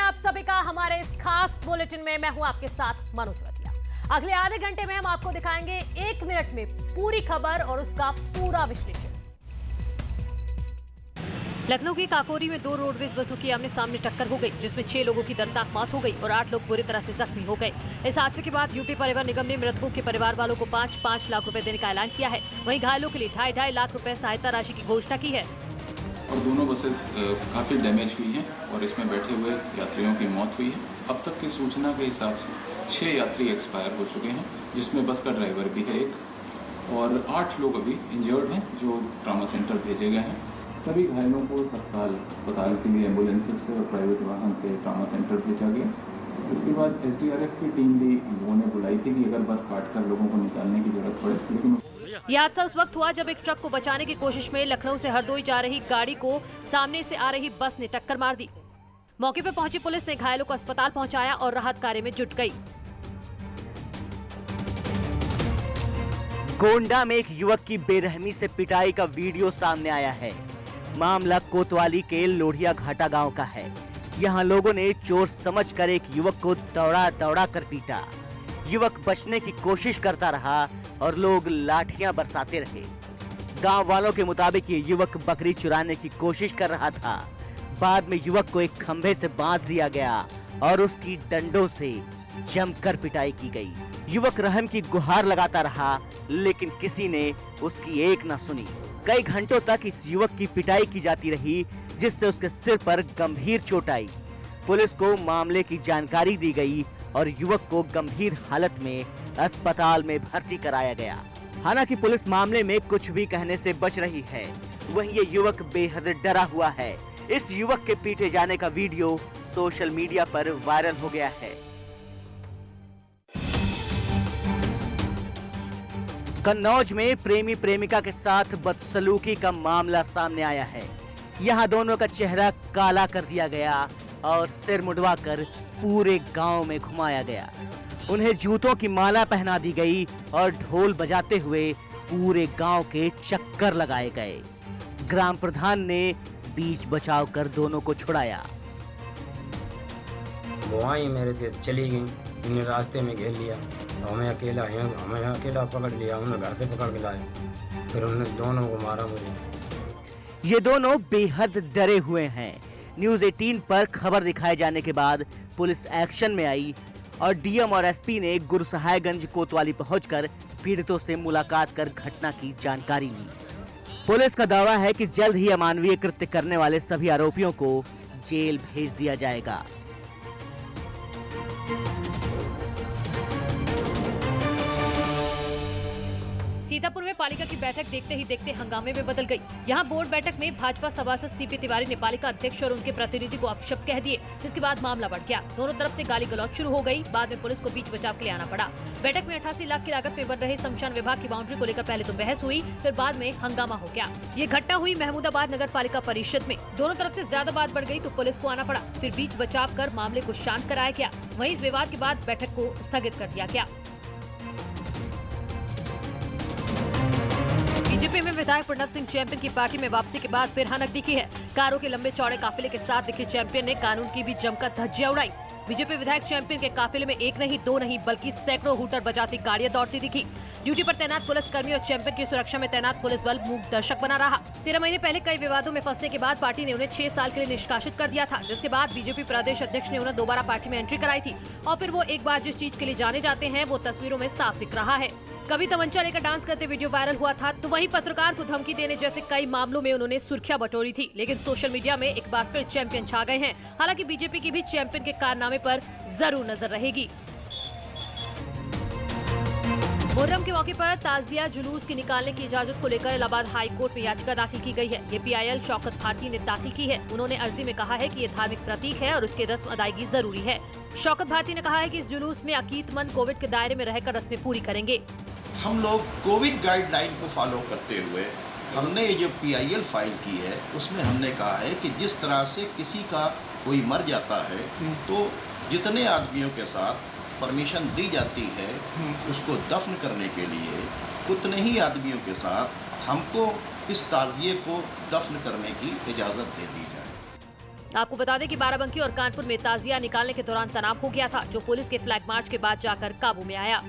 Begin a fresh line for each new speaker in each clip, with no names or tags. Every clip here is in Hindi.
आप सभी का हमारे इस खास बुलेटिन में। मैं हूं आपके साथ मनोज रतिया। अगले आधे घंटे में हम आपको दिखाएंगे 1 मिनट में पूरी खबर और उसका पूरा विश्लेषण। लखनऊ की काकोरी में 2 रोडवेज बसों की आमने सामने टक्कर हो गई, जिसमें 6 लोगों की दर्दनाक मौत हो गई और 8 लोग बुरी तरह से जख्मी हो गए। इस हादसे के बाद यूपी परिवहन निगम ने मृतकों के परिवार वालों को 5-5 लाख रुपए देने का ऐलान किया है। वहीं घायलों के लिए 2.5 लाख रुपए सहायता राशि की घोषणा की है।
और दोनों बसेस काफ़ी डैमेज हुई हैं और इसमें बैठे हुए यात्रियों की मौत हुई है। अब तक की सूचना के हिसाब से 6 यात्री एक्सपायर हो चुके हैं, जिसमें बस का ड्राइवर भी है एक, और 8 लोग अभी इंजर्ड हैं जो ट्रॉमा सेंटर भेजे गए हैं। सभी घायलों को तत्काल अस्पताल के लिए एम्बुलेंसेज से और प्राइवेट वाहन से ट्रॉमा सेंटर भेजा गया। इसके बाद SDRF की टीम भी लोगों ने बुलाई थी कि अगर बस काट कर लोगों को निकालने की जरूरत पड़े, लेकिन
यह हादसा उस वक्त हुआ जब एक ट्रक को बचाने की कोशिश में लखनऊ से हरदोई जा रही गाड़ी को सामने से आ रही बस ने टक्कर मार दी। मौके पर पहुंची पुलिस ने घायलों को अस्पताल पहुंचाया और राहत कार्य में जुट गई।
गोंडा में एक युवक की बेरहमी से पिटाई का वीडियो सामने आया है। मामला कोतवाली के लोढ़िया घाटा गांव का है। यहां लोगों ने चोर समझकर एक युवक को दौड़ा कर पीटा। युवक बचने की कोशिश करता रहा और लोग लाठियां बरसाते रहे। गांव वालों के मुताबिक ये युवक बकरी चुराने की कोशिश कर रहा था। बाद में युवक को एक खंभे से बांध दिया गया और उसकी डंडों से जमकर पिटाई की गई। युवक रहम की गुहार लगाता रहा, लेकिन किसी ने उसकी एक न सुनी। कई घंटों तक इस युवक की पिटाई की जाती रही, जिससे उसके सिर पर गंभीर चोट आई। पुलिस को मामले की जानकारी दी गई और युवक को गंभीर हालत में अस्पताल में भर्ती कराया गया। हालांकि पुलिस मामले में कुछ भी कहने से बच रही है। वहीं ये युवक बेहद डरा हुआ है। इस युवक के पीटे जाने का वीडियो सोशल मीडिया पर वायरल हो गया है। कन्नौज में प्रेमी प्रेमिका के साथ बदसलूकी का मामला सामने आया है। यहाँ दोनों का चेहरा काला कर दिया गया और सिर मुंडवाकर पूरे गांव में घुमाया गया। उन्हें जूतों की माला पहना दी गई और ढोल बजाते हुए पूरे गांव के चक्कर लगाए गए। ग्राम प्रधान ने बीच बचाव कर दोनों को छुड़ाया।
वो आई मेरे थे चली गई, इन्हें रास्ते में घेर लिया, हमें अकेला पकड़ लिया, उन्हें घर से पकड़ के लाए, फिर उन्होंने दोनों को मारा मुझे।
ये दोनों बेहद डरे हुए हैं। न्यूज़ 18 पर खबर दिखाए जाने के बाद पुलिस एक्शन में आई और डीएम और एसपी ने गुरसहायगंज कोतवाली पहुंचकर पीड़ितों से मुलाकात कर घटना की जानकारी ली। पुलिस का दावा है कि जल्द ही अमानवीय कृत्य करने वाले सभी आरोपियों को जेल भेज दिया जाएगा।
सीतापुर में पालिका की बैठक देखते ही देखते हंगामे में बदल गई। यहाँ बोर्ड बैठक में भाजपा सभासद सीपी तिवारी ने पालिका अध्यक्ष और उनके प्रतिनिधि को अपशब्द कह दिए, जिसके बाद मामला बढ़ गया। दोनों तरफ से गाली गलौज शुरू हो गई। बाद में पुलिस को बीच बचाव के लिए आना पड़ा। बैठक में 88 लाख की लागत में बन रहे शमशान विभाग की बाउंड्री को लेकर पहले तो बहस हुई, फिर बाद में हंगामा हो गया। ये घटना हुई महमूदाबाद नगर पालिका परिषद में। दोनों तरफ से ज्यादा बात बढ़ गई तो पुलिस को आना पड़ा, फिर बीच बचाव कर मामले को शांत कराया गया। वहीं इस विवाद के बाद बैठक को स्थगित कर दिया गया। बीजेपी में विधायक प्रणव सिंह चैंपियन की पार्टी में वापसी के बाद फिर हनक दिखी है। कारों के लंबे चौड़े काफिले के साथ दिखे चैंपियन ने कानून की भी जमकर धज्जियां उड़ाई। बीजेपी विधायक चैंपियन के काफिले में एक नहीं, 2 नहीं, बल्कि सैकड़ों हूटर बजाती गाड़ियां दौड़ती दिखी। ड्यूटी पर तैनात पुलिसकर्मी और चैंपियन की सुरक्षा में तैनात पुलिस बल मूक दर्शक बना रहा। 13 महीने पहले कई विवादों में फंसने के बाद पार्टी ने उन्हें 6 साल के लिए निष्कासित कर दिया था, जिसके बाद बीजेपी प्रदेश अध्यक्ष ने उन्हें दोबारा पार्टी में एंट्री कराई थी। और फिर वो एक बार जिस चीज के लिए जाने जाते हैं वो तस्वीरों में साफ दिख रहा है। कभी तमंचा लेकर डांस करते वीडियो वायरल हुआ था, तो वहीं पत्रकार को धमकी देने जैसे कई मामलों में उन्होंने सुर्खियां बटोरी थी। लेकिन सोशल मीडिया में एक बार फिर चैंपियन छा गए हैं। हालांकि बीजेपी की भी चैंपियन के कारनामे पर जरूर नजर रहेगी। मुहर्रम के मौके पर ताजिया जुलूस की निकालने की इजाजत को लेकर इलाहाबाद हाई कोर्ट में याचिका दाखिल की गई है। ये PIL शौकत भारती ने दाखिल की है। उन्होंने अर्जी में कहा है कि ये धार्मिक प्रतीक है और उसकी रस्म अदायगी जरूरी है। शौकत भारती ने कहा है कि इस जुलूस में अकीदमंद कोविड के दायरे में रहकर रस्में पूरी करेंगे।
हम लोग कोविड गाइडलाइन को फॉलो करते हुए हमने ये जो PIL फाइल की है उसमें हमने कहा है कि जिस तरह से किसी का कोई मर जाता है तो जितने आदमियों के साथ परमिशन दी जाती है उसको दफन करने के लिए, उतने ही आदमियों के साथ हमको इस ताज़िए को दफन करने की इजाज़त दे दी जाए।
आपको बता दें कि बाराबंकी और कानपुर में ताजिया निकालने के दौरान तनाव हो गया था, जो पुलिस के फ्लैग मार्च के बाद जाकर काबू में आया।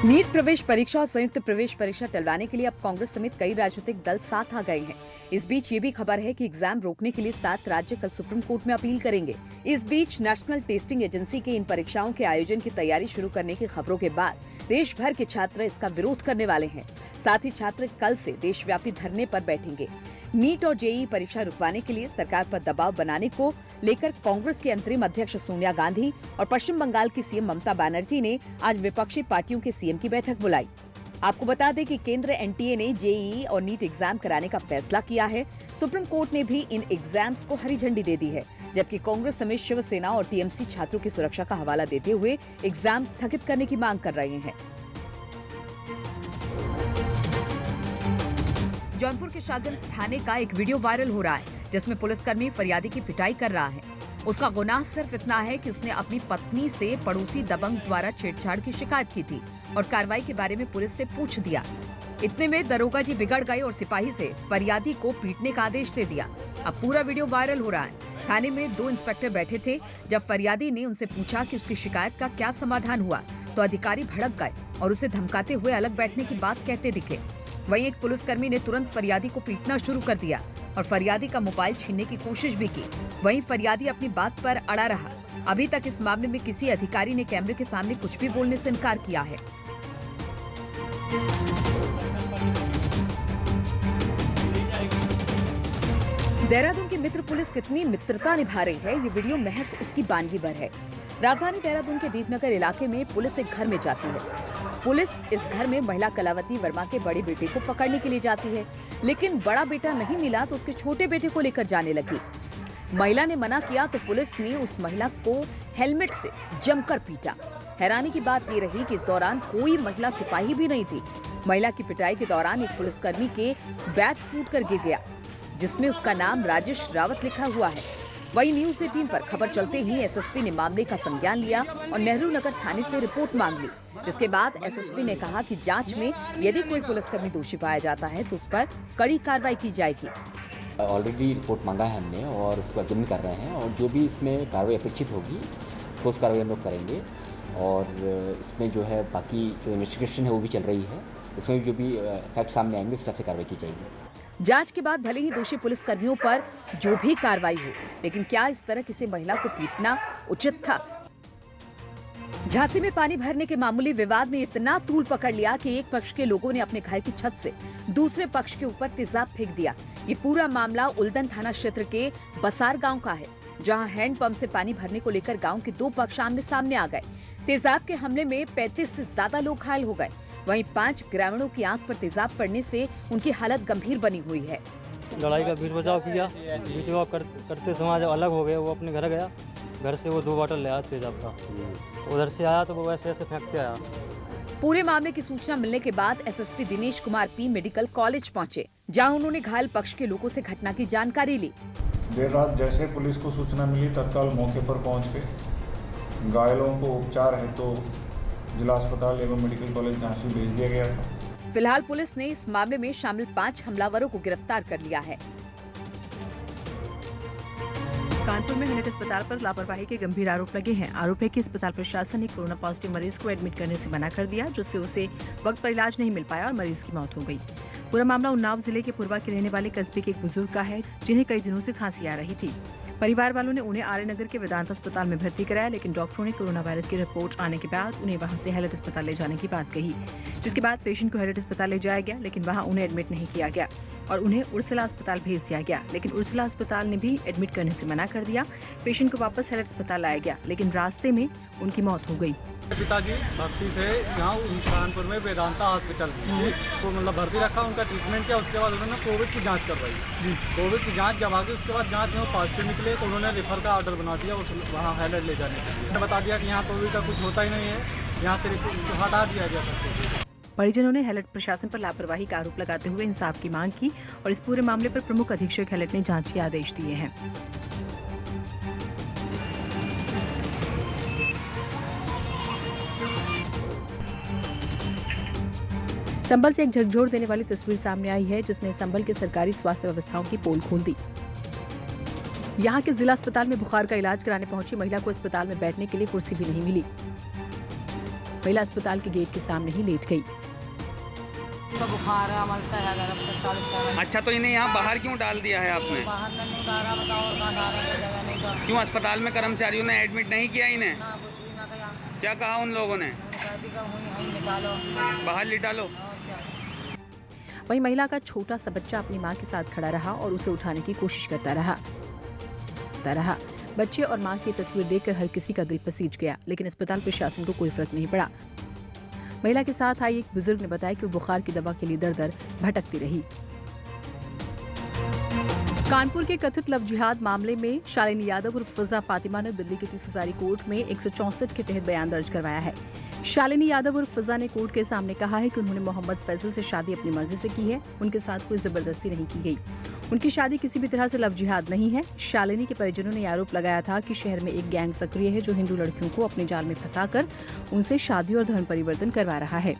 नीट प्रवेश परीक्षा और संयुक्त प्रवेश परीक्षा टलवाने के लिए अब कांग्रेस समेत कई राजनीतिक दल साथ आ गए हैं। इस बीच ये भी खबर है कि एग्जाम रोकने के लिए 7 राज्य कल सुप्रीम कोर्ट में अपील करेंगे। इस बीच नेशनल टेस्टिंग एजेंसी के इन परीक्षाओं के आयोजन की तैयारी शुरू करने की खबरों के बाद देश भर के छात्र इसका विरोध करने वाले हैं। साथ ही छात्र कल से देशव्यापी धरने पर बैठेंगे। नीट और जेईई परीक्षा रुकवाने के लिए सरकार पर दबाव बनाने को लेकर कांग्रेस के अंतरिम अध्यक्ष सोनिया गांधी और पश्चिम बंगाल की सीएम ममता बनर्जी ने आज विपक्षी पार्टियों के सीएम की बैठक बुलाई। आपको बता दें कि केंद्र एनटीए ने जेईई और नीट एग्जाम कराने का फैसला किया है। सुप्रीम कोर्ट ने भी इन एग्जाम्स को हरी झंडी दे दी है, जबकि कांग्रेस समेत शिवसेना और टीएमसी छात्रों की सुरक्षा का हवाला देते हुए एग्जाम स्थगित करने की मांग कर रहे हैं। जौनपुर के शाहगंज थाने का एक वीडियो वायरल हो रहा है, जिसमें पुलिसकर्मी फरियादी की पिटाई कर रहा है। उसका गुनाह सिर्फ इतना है कि उसने अपनी पत्नी से पड़ोसी दबंग द्वारा छेड़छाड़ की शिकायत की थी और कार्रवाई के बारे में पुलिस से पूछ दिया। इतने में दरोगा जी बिगड़ गए और सिपाही से फरियादी को पीटने का आदेश दे दिया। अब पूरा वीडियो वायरल हो रहा है। थाने में 2 इंस्पेक्टर बैठे थे। जब फरियादी ने उनसे पूछा कि उसकी शिकायत का क्या समाधान हुआ, तो अधिकारी भड़क गए और उसे धमकाते हुए अलग बैठने की बात कहते दिखे। वहीं एक पुलिसकर्मी ने तुरंत फरियादी को पीटना शुरू कर दिया और फरियादी का मोबाइल छीनने की कोशिश भी की। वहीं फरियादी अपनी बात पर अड़ा रहा। अभी तक इस मामले में किसी अधिकारी ने कैमरे के सामने कुछ भी बोलने से इनकार किया है। देहरादून की मित्र पुलिस कितनी मित्रता निभा रही है, ये वीडियो महज उसकी बानगी भर है। राजधानी देहरादून के दीपनगर इलाके में पुलिस एक घर में जाती है। पुलिस इस घर में महिला कलावती वर्मा के बड़े बेटे को पकड़ने के लिए जाती है, लेकिन बड़ा बेटा नहीं मिला तो उसके छोटे बेटे को लेकर जाने लगी। महिला ने मना किया तो पुलिस ने उस महिला को हेलमेट से जमकर पीटा। हैरानी की बात ये रही कि इस दौरान कोई महिला सिपाही भी नहीं थी। महिला की पिटाई के दौरान एक पुलिसकर्मी के बैट टूटकर गिर गया, जिसमें उसका नाम राजेश रावत लिखा हुआ है। वहीं न्यूज 18 पर खबर चलते ही एसएसपी ने मामले का संज्ञान लिया और नेहरू नगर थाने से रिपोर्ट मांग ली, जिसके बाद एसएसपी ने कहा कि जांच में यदि कोई पुलिसकर्मी दोषी पाया जाता है तो उस पर कड़ी कार्रवाई की जाएगी।
ऑलरेडी रिपोर्ट मांगा है हमने और उसको एग्जामिन कर रहे हैं और जो भी इसमें कार्रवाई अपेक्षित होगी ठोस कार्रवाई हम लोग करेंगे। और इसमें जो है बाकी जो इन्वेस्टिगेशन है वो भी चल रही है, उसमें जो भी फैक्ट सामने आएंगे उस हिसाब से कार्रवाई की जाएगी।
जांच के बाद भले ही दोषी पुलिसकर्मियों पर जो भी कार्रवाई हो, लेकिन क्या इस तरह किसी महिला को पीटना उचित था? झांसी में पानी भरने के मामूली विवाद ने इतना तूल पकड़ लिया कि एक पक्ष के लोगों ने अपने घर की छत से दूसरे पक्ष के ऊपर तेजाब फेंक दिया। ये पूरा मामला उल्दन थाना क्षेत्र के बसार गांव का है, जहां हैंडपंप से पानी भरने को लेकर गांव के 2 पक्ष आमने सामने आ गए। तेजाब के हमले में 35 से ज्यादा लोग घायल हो गए। वहीं 5 ग्रामीणों की आंख पर तेजाब पड़ने से उनकी हालत गंभीर बनी हुई है।
लड़ाई का बीच बचाव किया, बीच बचाव करते समय जब अलग हो गए, वो अपने घर गया। घर से वो 2 बॉटल ले आया तेजाब का, उधर से आया तो वो वैसे ऐसे फेंकते आया।
पूरे मामले की सूचना मिलने के बाद SSP Dinesh Kumar P medical college पहुंचे, जहां उन्होंने घायल पक्ष के लोगों से घटना की जानकारी ली।
देर रात जैसे पुलिस को सूचना मिली, तत्काल मौके पर पहुंच के घायलों को उपचार हेतु जिला अस्पताल एवं मेडिकल कॉलेज झांसी भेज दिया गया था।
फिलहाल पुलिस ने इस मामले में शामिल 5 हमलावरों को गिरफ्तार कर लिया है।
कानपुर में हैलेट अस्पताल पर लापरवाही के गंभीर आरोप लगे हैं। आरोप है कि अस्पताल प्रशासन ने कोरोना पॉजिटिव मरीज को एडमिट करने से मना कर दिया, जिससे उसे वक्त पर इलाज नहीं मिल पाया और मरीज की मौत हो गई। पूरा मामला उन्नाव जिले के पुरवा के रहने वाले कस्बे के एक बुजुर्ग का है, जिन्हें कई दिनों से खांसी आ रही थी। परिवार वालों ने उन्हें आर्यनगर के वेदांत अस्पताल में भर्ती कराया, लेकिन डॉक्टरों ने कोरोना वायरस की रिपोर्ट आने के बाद उन्हें वहां से हैलेट अस्पताल ले जाने की बात कही, जिसके बाद पेशेंट को हैलेट अस्पताल ले जाया गया, लेकिन वहां उन्हें एडमिट नहीं किया गया और उन्हें उर्सला अस्पताल भेज दिया गया, लेकिन उर्सला अस्पताल ने भी एडमिट करने से मना कर दिया। पेशेंट को वापस हैलेट अस्पताल लाया गया, लेकिन रास्ते में उनकी मौत हो गई।
पिताजी भर्ती थे यहाँ कानपुर में वेदांता हॉस्पिटल में, तो मतलब भर्ती रखा, उनका ट्रीटमेंट किया। उसके बाद उन्होंने कोविड की जांच करवाई। कोविड की जांच जब आ गई, उसके बाद जांच में वो पॉजिटिव निकले तो उन्होंने रेफर का ऑर्डर बना दिया वहाँ हैलेट ले जाने के लिए। बता दिया कि यहाँ कोविड का कुछ होता ही नहीं है, यहाँ से हटा दिया गया सबको।
परिजनों ने हैलेट प्रशासन पर लापरवाही का आरोप लगाते हुए इंसाफ की मांग की और इस पूरे मामले पर प्रमुख अधीक्षक हैलेट ने जांच के आदेश दिए हैं। संभल से एक झकझोर देने वाली तस्वीर सामने आई है, जिसने संभल के सरकारी स्वास्थ्य व्यवस्थाओं की पोल खोल दी। यहाँ के जिला अस्पताल में बुखार का इलाज कराने पहुंची महिला को अस्पताल में बैठने के लिए कुर्सी भी नहीं मिली। महिला अस्पताल के गेट के सामने ही लेट गई।
तो बुखार है, मलता है अगर।
अच्छा, तो इन्हें यहाँ बाहर क्यों डाल दिया है आपने?
बाहर नहीं डाला, बताओ और कहाँ डाला है, जगह नहीं तो।
क्यों अस्पताल में कर्मचारियों ने एडमिट नहीं किया इन्हें?
ना कुछ भी ना किया।
क्या कहा उन लोगों ने?
निकालो,
बाहर लिटालो।
और क्या।
वहीं महिला का छोटा सा बच्चा अपनी मां के साथ खड़ा रहा और उसे उठाने की कोशिश करता रहा। बच्चे और मां की तस्वीर देखकर हर किसी का दिल पसीज गया, लेकिन अस्पताल प्रशासन को कोई फर्क नहीं पड़ा। महिला के साथ आई एक बुजुर्ग ने बताया कि वो बुखार की दवा के लिए दर-दर भटकती रही। कानपुर के कथित लव जिहाद मामले में शालिनी यादव और फिजा फातिमा ने दिल्ली की 30 हजारी कोर्ट में 164 के तहत बयान दर्ज करवाया है। शालिनी यादव और फिजा ने कोर्ट के सामने कहा है कि उन्होंने मोहम्मद फैसल से शादी अपनी मर्जी से की है, उनके साथ कोई जबरदस्ती नहीं की गई। उनकी शादी किसी भी तरह से लव जिहाद नहीं है। शालिनी के परिजनों ने आरोप लगाया था कि शहर में एक गैंग सक्रिय है जो हिंदू लड़कियों को अपने जाल में फंसाकर उनसे शादी और धर्म परिवर्तन करवा रहा है।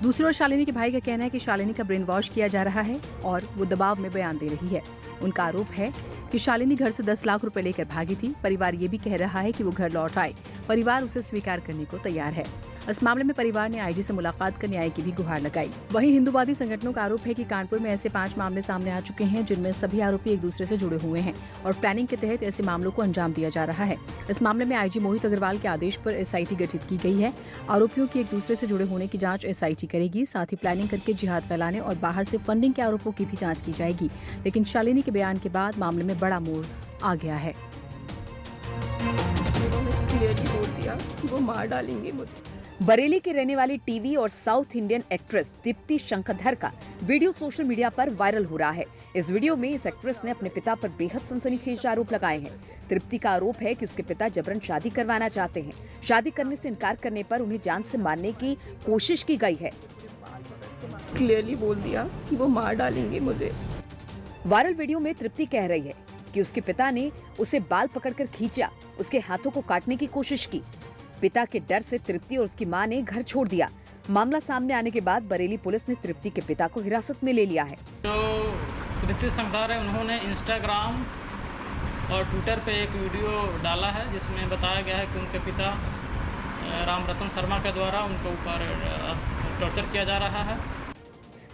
दूसरी ओर शालिनी के भाई का कहना है कि शालिनी का ब्रेन वॉश किया जा रहा है और वो दबाव में बयान दे रही है। उनका आरोप है कि शालिनी घर से 10 लाख रुपए लेकर भागी थी। परिवार ये भी कह रहा है कि वो घर लौट आए। परिवार उसे स्वीकार करने को तैयार है। इस मामले में परिवार ने आईजी से मुलाकात कर न्याय की भी गुहार लगाई। वहीं हिंदूवादी संगठनों का आरोप है कि कानपुर में ऐसे 5 मामले सामने आ चुके हैं जिनमें सभी आरोपी एक दूसरे से जुड़े हुए हैं और प्लानिंग के तहत ऐसे मामलों को अंजाम दिया जा रहा है। इस मामले में आईजी मोहित अग्रवाल के आदेश पर एसआईटी गठित की गई है। आरोपियों की एक दूसरे से जुड़े होने की जांच एसआईटी करेगी। साथ ही प्लानिंग करके जिहाद फैलाने और बाहर से फंडिंग के आरोपों की भी जाँच की जाएगी। लेकिन शालिनी के बयान के बाद मामले में बड़ा मोड़ आ गया है।
क्लियरली बोल दिया कि वो मार डालेंगे मुझे।
बरेली की रहने वाली टीवी और south Indian actress Deepti Shankardhar का वीडियो सोशल मीडिया पर वायरल हो रहा है। इस वीडियो में इस एक्ट्रेस ने अपने पिता पर बेहद सनसनीखेज आरोप लगाए हैं। दीप्ति का आरोप है कि उसके पिता जबरन शादी करवाना चाहते हैं। शादी करने से इनकार करने पर उन्हें जान से मारने की कोशिश की गई है।
क्लियरली बोल दिया कि वो मार डालेंगे मुझे।
वायरल वीडियो में दीप्ति कह रही है कि उसके पिता ने उसे बाल पकड़कर खींचा, उसके हाथों को काटने की कोशिश की। पिता के डर से तृप्ति और उसकी मां ने घर छोड़ दिया। मामला सामने आने के बाद बरेली पुलिस ने तृप्ति के पिता को हिरासत में ले लिया है।
जो तृप्ति शंकरधर है, उन्होंने इंस्टाग्राम और ट्विटर पे एक वीडियो डाला है जिसमें बताया गया है कि उनके पिता रामरतन शर्मा के द्वारा उनके ऊपर टॉर्चर किया जा रहा है।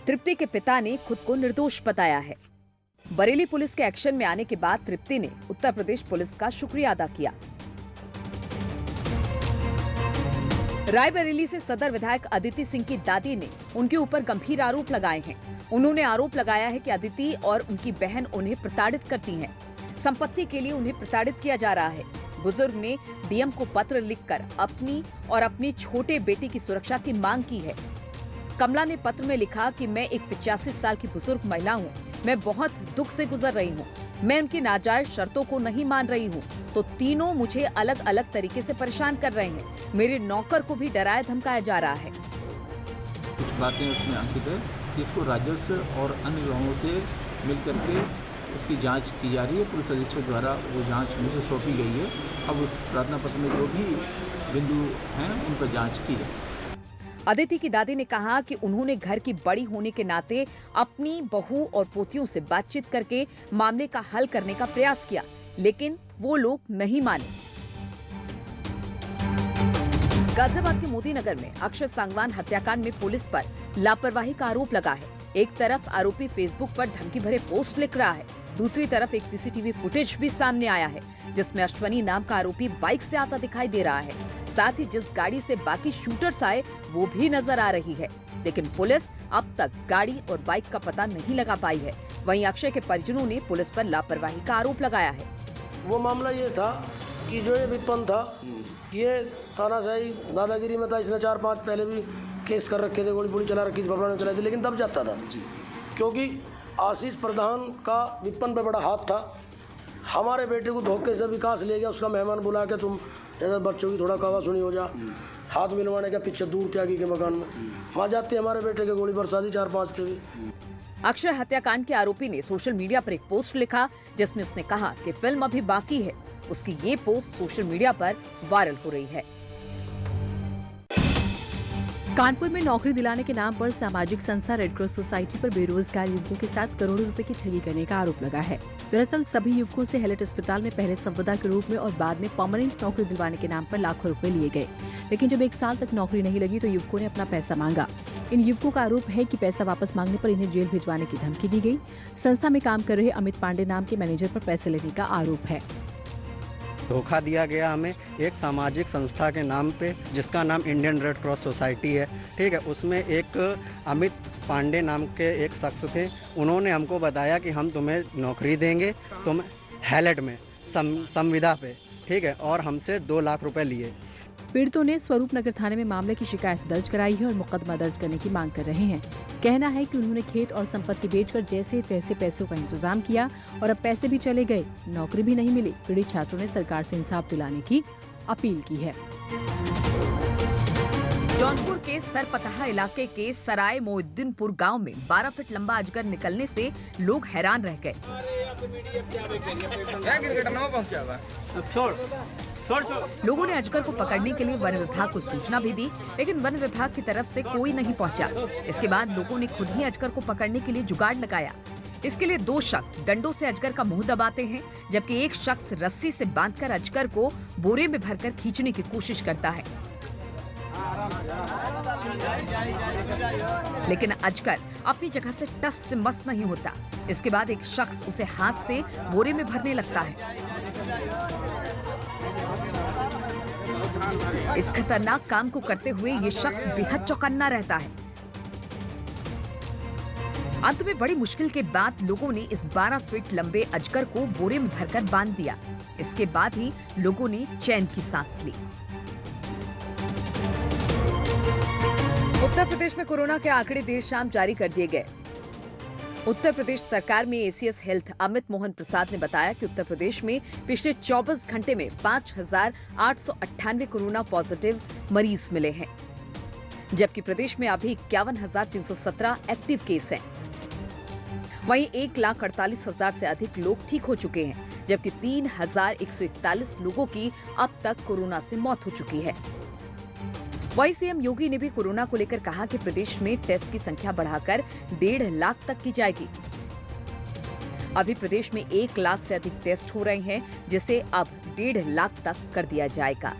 तृप्ति के पिता ने खुद को निर्दोष बताया है। बरेली पुलिस के एक्शन में आने के बाद तृप्ति ने उत्तर प्रदेश पुलिस का शुक्रिया अदा किया। रायबरेली से सदर विधायक अदिति सिंह की दादी ने उनके ऊपर गंभीर आरोप लगाए हैं। उन्होंने आरोप लगाया है कि अदिति और उनकी बहन उन्हें प्रताड़ित करती हैं। संपत्ति के लिए उन्हें प्रताड़ित किया जा रहा है। बुजुर्ग ने डीएम को पत्र लिखकर अपनी और अपने छोटे बेटे की सुरक्षा की मांग की है। कमला ने पत्र में लिखा कि मैं एक 85 साल की बुजुर्ग महिला हूँ। मैं बहुत दुख से गुजर रही हूँ। मैं उनकी नाजायज शर्तों को नहीं मान रही हूँ, तो तीनों मुझे अलग अलग तरीके से परेशान कर रहे हैं। मेरे नौकर को भी डराया धमकाया जा रहा है।
कुछ बातें उसमें अंकित है, जिसको राजस्व और अन्य विभागों से मिलकर के उसकी जांच की जा रही है। पुलिस अधीक्षक द्वारा वो जांच मुझे सौंपी गई है। अब उस प्रार्थना पत्र में जो भी बिंदु हैं उन पर जांच की जाए।
अदिति की दादी ने कहा कि उन्होंने घर की बड़ी होने के नाते अपनी बहू और पोतियों से बातचीत करके मामले का हल करने का प्रयास किया, लेकिन वो लोग नहीं माने। गाजियाबाद के मोदी नगर में अक्षय सांगवान हत्याकांड में पुलिस पर लापरवाही का आरोप लगा है। एक तरफ आरोपी फेसबुक पर धमकी भरे पोस्ट लिख रहा है, दूसरी तरफ एक सीसीटीवी फुटेज भी सामने आया है जिसमें अश्वनी नाम का आरोपी बाइक से आता दिखाई दे रहा है। साथ ही जिस गाड़ी से बाकी शूटर्स आए वो भी नजर आ रही है, लेकिन पुलिस अब तक गाड़ी और बाइक का पता नहीं लगा पाई है। वहीं अक्षय के परिजनों ने पुलिस पर लापरवाही का आरोप लगाया है।
वो मामला ये था कि जो ये विपन था ये तानाशाही दादागिरी में था। इसने 4-5 पहले भी केस कर रखे थे, गोली चला रखी थी, भगवान चलाई थी, लेकिन दब जाता था क्योंकि आशीष प्रधान का विपन पे बड़ा हाथ था। हमारे बेटे को धोखे से विकास ले गया, उसका मेहमान बुला के तुम जैसे बच्चों की थोड़ा कहा सुनी हो जा, हाथ मिलवाने का पीछे दूर त्यागी के मकान में वहाँ जाते हमारे बेटे के गोली बरसा दी, 4-5 थे भी।
अक्षय हत्याकांड के आरोपी ने सोशल मीडिया पर एक पोस्ट लिखा जिसमें उसने कहा कि फिल्म अभी बाकी है। उसकी ये पोस्ट सोशल मीडिया पर वायरल हो रही है।
कानपुर में नौकरी दिलाने के नाम पर सामाजिक संस्था रेड क्रॉस सोसाइटी पर बेरोजगार युवकों के साथ करोड़ों रुपए की ठगी करने का आरोप लगा है। दरअसल सभी युवकों से हेलेट अस्पताल में पहले संविदा के रूप में और बाद में परमानेंट नौकरी दिलवाने के नाम पर लाखों रुपए लिए गए, लेकिन जब 1 साल तक नौकरी नहीं लगी तो युवकों ने अपना पैसा मांगा। इन युवकों का आरोप है कि पैसा वापस मांगने पर इन्हें जेल भिजवाने की धमकी दी गई। संस्था में काम कर रहे अमित पांडे नाम के मैनेजर पर पैसे लेने का आरोप है।
धोखा दिया गया हमें एक सामाजिक संस्था के नाम पे, जिसका नाम इंडियन रेड क्रॉस सोसाइटी है, ठीक है। उसमें एक अमित पांडे नाम के एक शख्स थे, उन्होंने हमको बताया कि हम तुम्हें नौकरी देंगे, तुम हैलेट में संविदा पे, ठीक है, और हमसे 2 लाख रुपए लिए।
पीड़ितों ने स्वरूप नगर थाने में मामले की शिकायत दर्ज कराई है और मुकदमा दर्ज करने की मांग कर रहे हैं। कहना है कि उन्होंने खेत और संपत्ति बेचकर जैसे तैसे पैसों का इंतजाम किया और अब पैसे भी चले गए, नौकरी भी नहीं मिली। पीड़ित छात्रों ने सरकार से इंसाफ दिलाने की अपील की है।
जौनपुर के सरपतहा इलाके के सराय मोइद्दीनपुर गांव में 12 फीट लंबा अजगर निकलने से लोग हैरान रह गए। लोगों ने अजगर को पकड़ने के लिए वन विभाग को सूचना भी दी, लेकिन वन विभाग की तरफ से कोई नहीं पहुंचा। इसके बाद लोगों ने खुद ही अजगर को पकड़ने के लिए जुगाड़ लगाया। इसके लिए 2 शख्स डंडों से अजगर का मुंह दबाते हैं, जबकि एक शख्स रस्सी से बांधकर अजगर को बोरे में भरकर खींचने की कोशिश करता है, लेकिन अजगर अपनी जगह से टस से मस नहीं होता। इसके बाद एक शख्स उसे हाथ से बोरे में भरने लगता है। इस खतरनाक काम को करते हुए ये शख्स बेहद चौकन्ना रहता है। अंत में बड़ी मुश्किल के बाद लोगों ने इस 12 फीट लंबे अजगर को बोरे में भरकर बांध दिया। इसके बाद ही लोगों ने चैन की सांस ली। उत्तर प्रदेश में कोरोना के आंकड़े देर शाम जारी कर दिए गए। उत्तर प्रदेश सरकार में एसीएस हेल्थ अमित मोहन प्रसाद ने बताया कि उत्तर प्रदेश में पिछले 24 घंटे में 5,898 कोरोना पॉजिटिव मरीज मिले हैं, जबकि प्रदेश में अभी 51,317 एक्टिव केस हैं। वहीं 1,48,000 से अधिक लोग ठीक हो चुके हैं, जबकि 3,141 लोगों की अब तक कोरोना से मौत हो चुकी है। वहीं सीएम योगी ने भी कोरोना को लेकर कहा कि प्रदेश में टेस्ट की संख्या बढ़ाकर 1.5 लाख तक की जाएगी। अभी प्रदेश में 1 लाख से अधिक टेस्ट हो रहे हैं, जिसे अब 1.5 लाख तक कर दिया जाएगा।